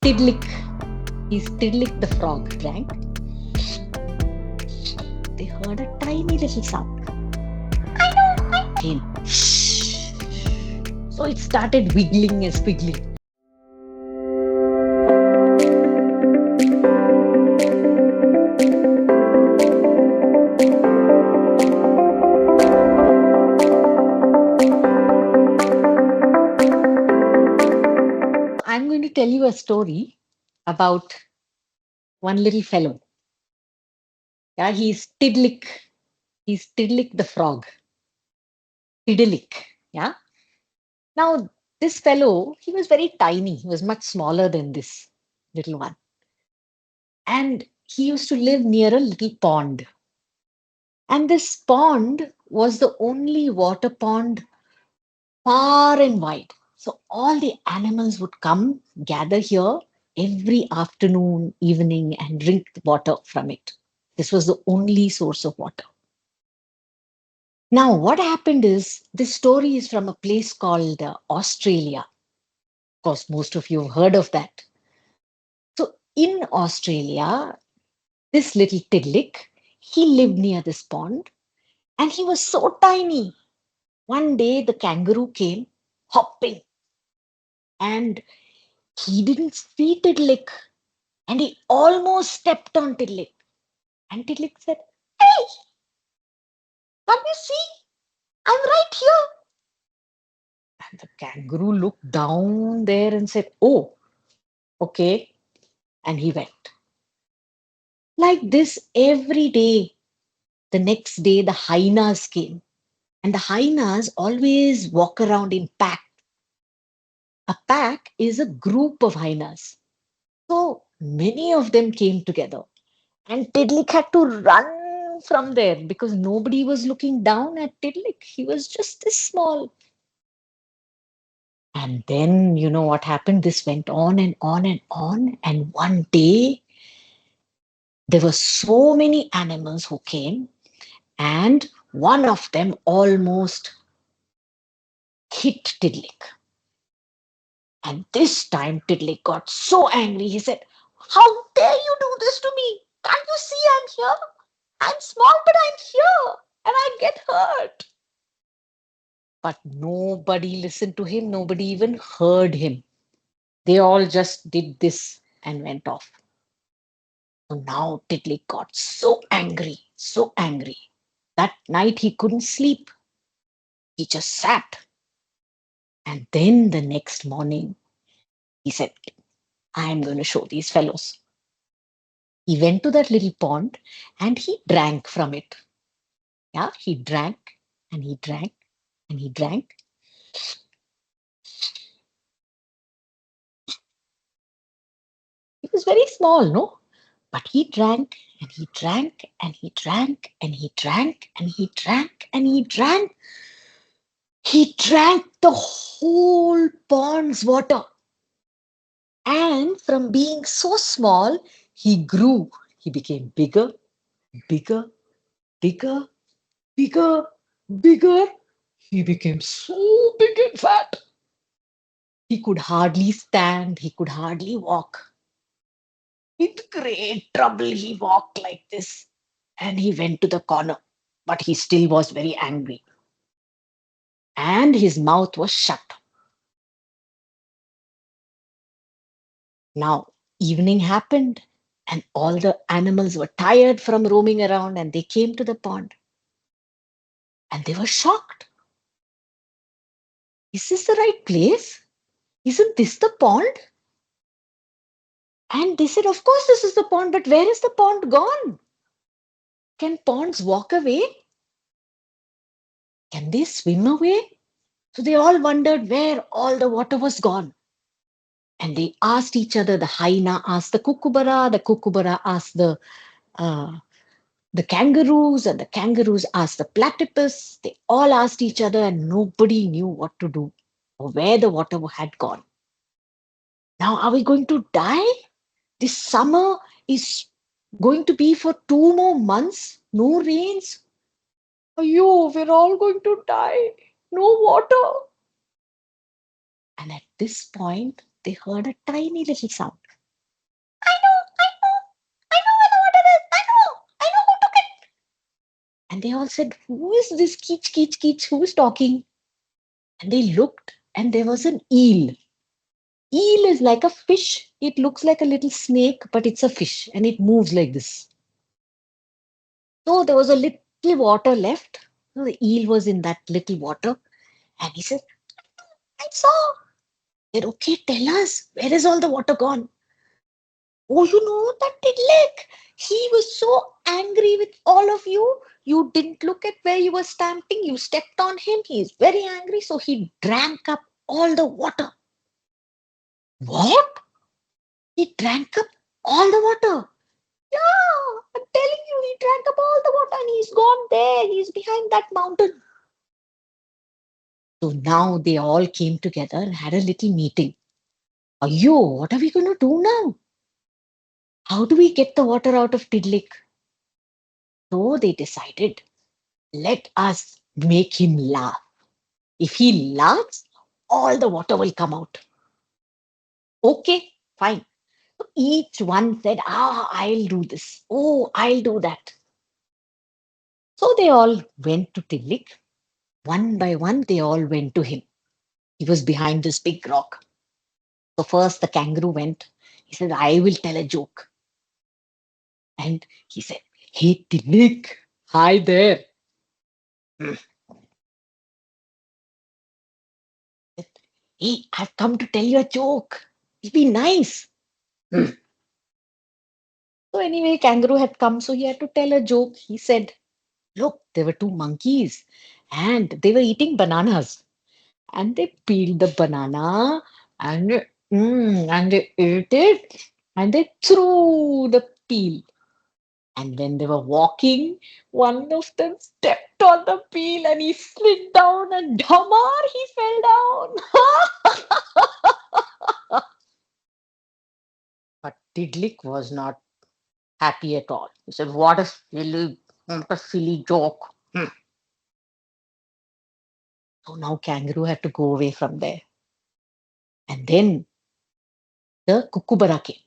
Tiddalik. He's Tiddalik the frog drank. They heard a tiny little sound. Again. So it started wiggling and squiggling. I'm going to tell you a story about one little fellow. Yeah, he's Tiddalik. He's Tiddalik the frog. Tiddalik. Yeah. Now, this fellow, he was very tiny. He was much smaller than this little one. And he used to live near a little pond. And this pond was the only water pond far and wide. So all the animals would come, gather here every afternoon, evening, and drink water from it. This was the only source of water. Now, what happened is this story is from a place called Australia. Of course, most of you have heard of that. So, in Australia, this little Tiddalik, he lived near this pond and he was so tiny. One day, the kangaroo came hopping and he didn't see Tiddalik and he almost stepped on Tiddalik. And Tiddalik said, "Hey, can you see? I'm right here." And the kangaroo looked down there and said, "Oh, okay." And he went. Like this every day. The next day, the hyenas came. And the hyenas always walk around in pack. A pack is a group of hyenas. So many of them came together. And Tiddalik had to run from there because nobody was looking down at Tiddalik. He was just this small. And then, you know what happened? This went on and on and on. And one day, there were so many animals who came, and one of them almost hit Tiddalik. And this time, Tiddalik got so angry. He said, "How dare you do this to me? Can't you see I'm here? I'm small, but I'm here, and I get hurt." But nobody listened to him. Nobody even heard him. They all just did this and went off. So now Tiddalik got so angry, so angry. That night he couldn't sleep. He just sat. And then the next morning, he said, "I'm going to show these fellows." He went to that little pond and he drank from it. Yeah, he drank and he drank and he drank. He was very small, no? But he drank and he drank and he drank and he drank and he drank and he drank. He drank the whole pond's water. And from being so small, he grew. He became bigger, bigger, bigger, bigger, bigger. He became so big and fat. He could hardly stand. He could hardly walk. With great trouble, he walked like this. And he went to the corner. But he still was very angry. And his mouth was shut. Now, evening happened. And all the animals were tired from roaming around. And they came to the pond. And they were shocked. Is this the right place? Isn't this the pond? And they said, "Of course, this is the pond, but where is the pond gone? Can ponds walk away? Can they swim away?" So they all wondered where all the water was gone. And they asked each other. The hyena asked the kookaburra asked the kangaroos, and the kangaroos asked the platypus. They all asked each other, and nobody knew what to do or where the water had gone. Now, are we going to die? This summer is going to be for 2 more months. No rains. Ayo, we're all going to die. No water. And at this point, they heard a tiny little sound. And they all said, who is this Keech, Keech, Keech? Who is talking? And they looked, and there was an eel. Eel is like a fish. It looks like a little snake, but it's a fish and it moves like this. So there was a little water left. So the eel was in that little water. And he said, I saw. I said, okay, tell us, where is all the water gone? Oh, you know that Tiddalik. He was so angry with all of you. You didn't look at where you were stamping. You stepped on him. He is very angry. So he drank up all the water. What? He drank up all the water. Yeah, I'm telling you, he drank up all the water and he's gone there. He's behind that mountain. So now they all came together and had a little meeting. Ayo, what are we going to do now? How do we get the water out of Tiddalik? So they decided, let us make him laugh. If he laughs, all the water will come out. Okay, fine. So each one said, I'll do this. Oh, I'll do that. So they all went to Tiddalik. One by one, they all went to him. He was behind this big rock. So first the kangaroo went. He said, I will tell a joke. And he said, hey, Tiddalik, hi there. Hmm. Hey, I've come to tell you a joke. Be nice. Hmm. So anyway, kangaroo had come, so he had to tell a joke. He said, look, there were two monkeys and they were eating bananas. And they peeled the banana and they ate it and they threw the peel. And when they were walking, one of them stepped on the peel and he slid down and Dhamar, he fell down. But Tiddalik was not happy at all. He said, what a silly joke. Hmm. So now Kangaroo had to go away from there. And then the Kookaburra came.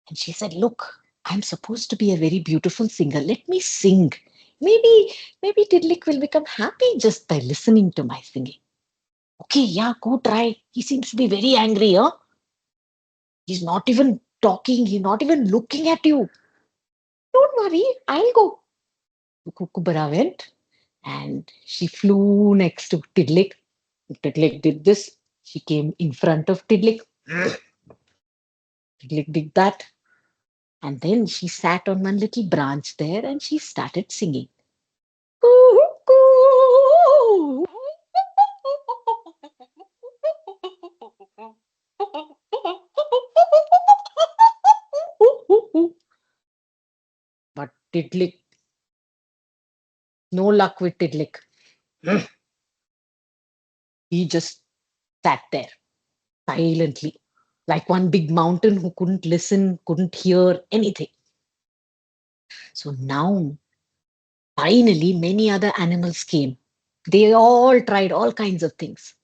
And she said, look, I'm supposed to be a very beautiful singer. Let me sing. Maybe Tiddalik will become happy just by listening to my singing. Okay, yeah, go try. He seems to be very angry, huh? He's not even talking, he's not even looking at you. Don't worry, I'll go. Kookaburra went and she flew next to Tiddalik. Tiddalik did this. She came in front of Tiddalik. Tiddalik did that. And then she sat on one little branch there and she started singing. But Tiddalik, no luck with Tiddalik. He just sat there silently, like one big mountain who couldn't listen, couldn't hear anything. So now, finally, many other animals came. They all tried all kinds of things.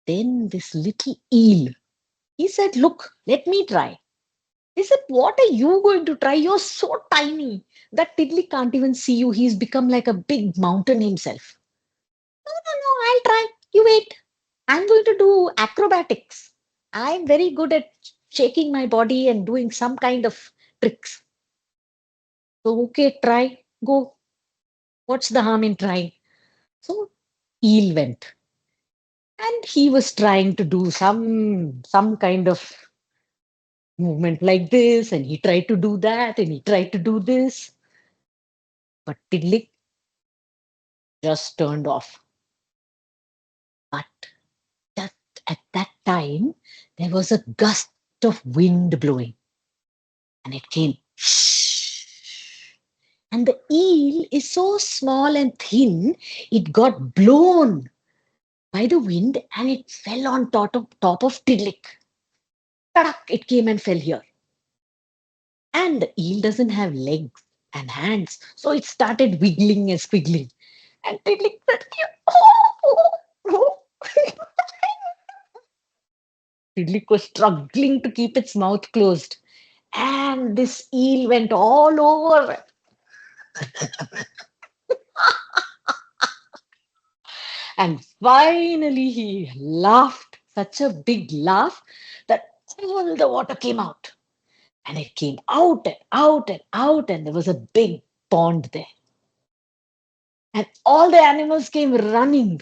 Then this little eel, he said, look, let me try. He said, what are you going to try? You're so tiny that Tiddly can't even see you. He's become like a big mountain himself. No, I'll try. You wait. I'm going to do acrobatics. I'm very good at shaking my body and doing some kind of tricks. So, okay, try, go. What's the harm in trying? So, eel went. And he was trying to do some kind of movement like this, and he tried to do that, and he tried to do this. But Tiddly just turned off. But just at that time, there was a gust of wind blowing, and it came. And the eel is so small and thin, it got blown by the wind and it fell on top of Tiddlik. Tadak, it came and fell here. And the eel doesn't have legs and hands, so it started wiggling and squiggling. And Tiddlik said, oh. Tiddlik was struggling to keep its mouth closed. And this eel went all over. And finally, he laughed such a big laugh that all the water came out. And it came out and out and out, and there was a big pond there. And all the animals came running.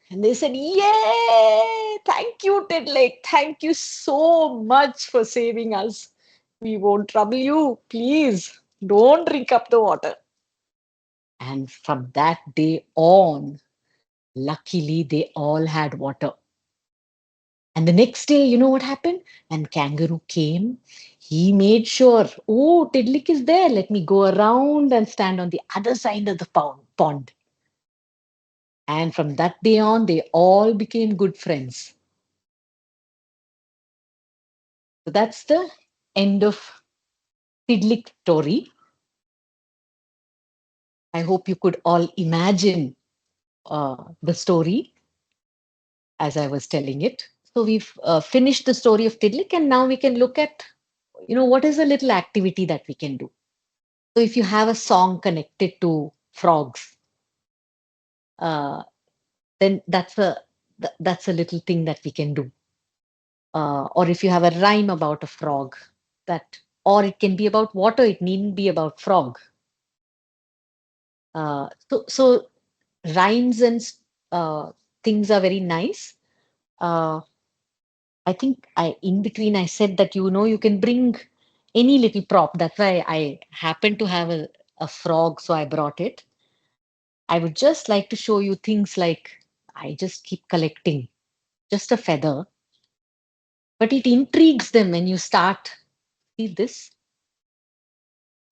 And they said, "Yay! Thank you, Tiddalik. Thank you so much for saving us. We won't trouble you. Please don't drink up the water." And from that day on, luckily, they all had water. And the next day, you know what happened? When Kangaroo came, he made sure, oh, Tiddalik is there. Let me go around and stand on the other side of the pond. And from that day on, they all became good friends. So that's the end of Tiddalik story. I hope you could all imagine the story as I was telling it. So we've finished the story of Tiddalik, and now we can look at, what is a little activity that we can do. So if you have a song connected to frogs, uh, then that's a little thing that we can do. Or if you have a rhyme about a frog, that, or it can be about water. It needn't be about frog. So rhymes and things are very nice. Uh, I think in between I said that you can bring any little prop. That's why I happen to have a frog, so I brought it. I would just like to show you things like I just keep collecting just a feather, but it intrigues them when you start. See this?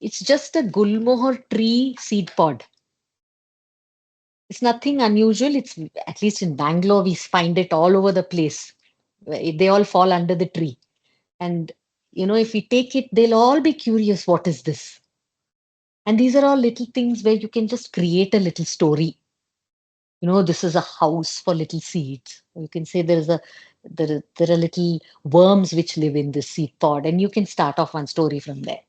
It's just a gulmohar tree seed pod. It's nothing unusual. It's at least in Bangalore, we find it all over the place. They all fall under the tree. And if we take it, they'll all be curious, what is this? And these are all little things where you can just create a little story. This is a house for little seeds. You can say there are little worms which live in this seed pod, and you can start off one story from there.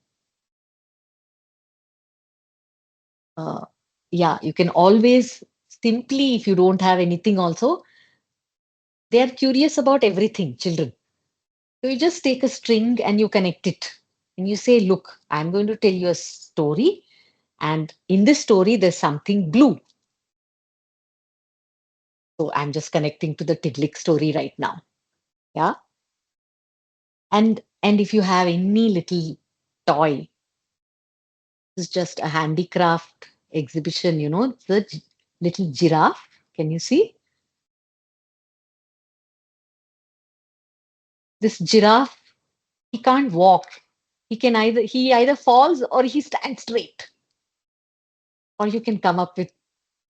Uh, yeah, you can always simply, if you don't have anything, also, they are curious about everything, children. So you just take a string and you connect it. And you say, look, I'm going to tell you a story. And in this story, there's something blue. So I'm just connecting to the Tiddlik story right now. Yeah. And if you have any little toy, it's just a handicraft exhibition, the little giraffe. Can you see? This giraffe, he can't walk. He either falls or he stands straight. Or you can come up with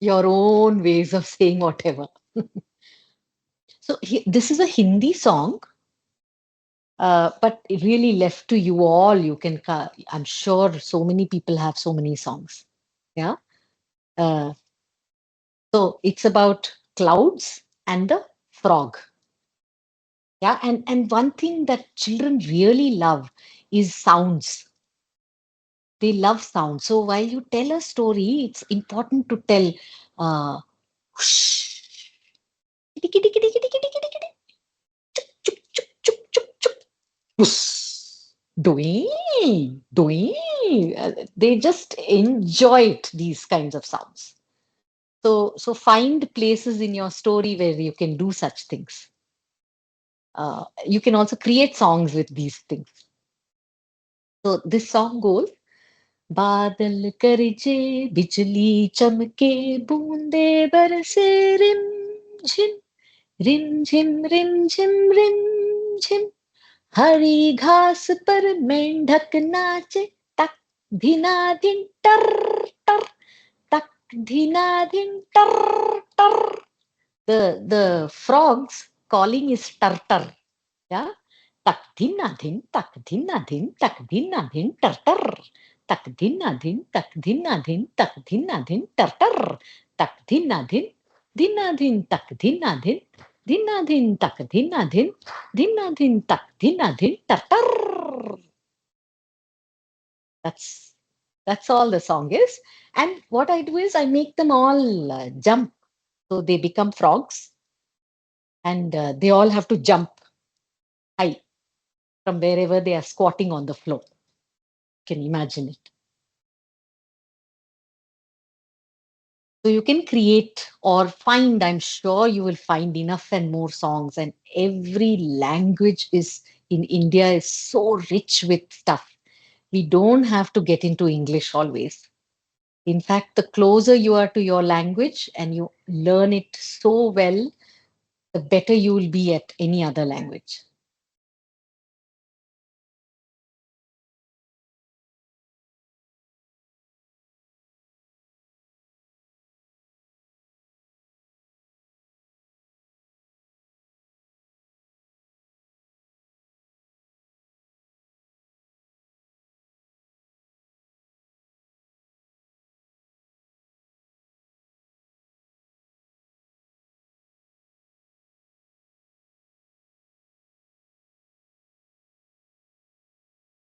your own ways of saying whatever. So this is a Hindi song, but really left to you all. I'm sure so many people have so many songs. Yeah. Uh, so it's about clouds and the frog. Yeah. And one thing that children really love is sounds. They love sound. So while you tell a story, it's important to tell whoosh, kitty, kitty, kitty, kitty, kitty, kitty, kitty, chuk, chuk, chuk, chuk, chuk, whoosh, doing, doing. They just enjoy it, these kinds of sounds. So find places in your story where you can do such things. You can also create songs with these things. So this song goes, बादल गरजे बिजली चमके बूंदे बरसे rim झिम rim झिम हरी घास पर मेंढक नाचे तक धिना धिन टर टर तक धिना धिन टर टर. The frogs calling is tar tar. Yeah. Tak dhinna dhin, tak dhinna dhin, tak dhinna dhin, tar tar. Tak dhinna dhin, tak dhinna dhin, tak dhinna dhin, tar tar. Tak dhinna dhin, tak dhinna dhin, dhinna dhin, tak dhinna dhin, dhinna dhin, tak dhinna dhin, tar tar. That's That's all the song is. And what I do is I make them all jump. So they become frogs and they all have to jump high from wherever they are squatting on the floor. You can imagine it. So you can create or find, I'm sure you will find enough and more songs. And every language is in India is so rich with stuff. We don't have to get into English always. In fact, the closer you are to your language and you learn it so well, the better you will be at any other language.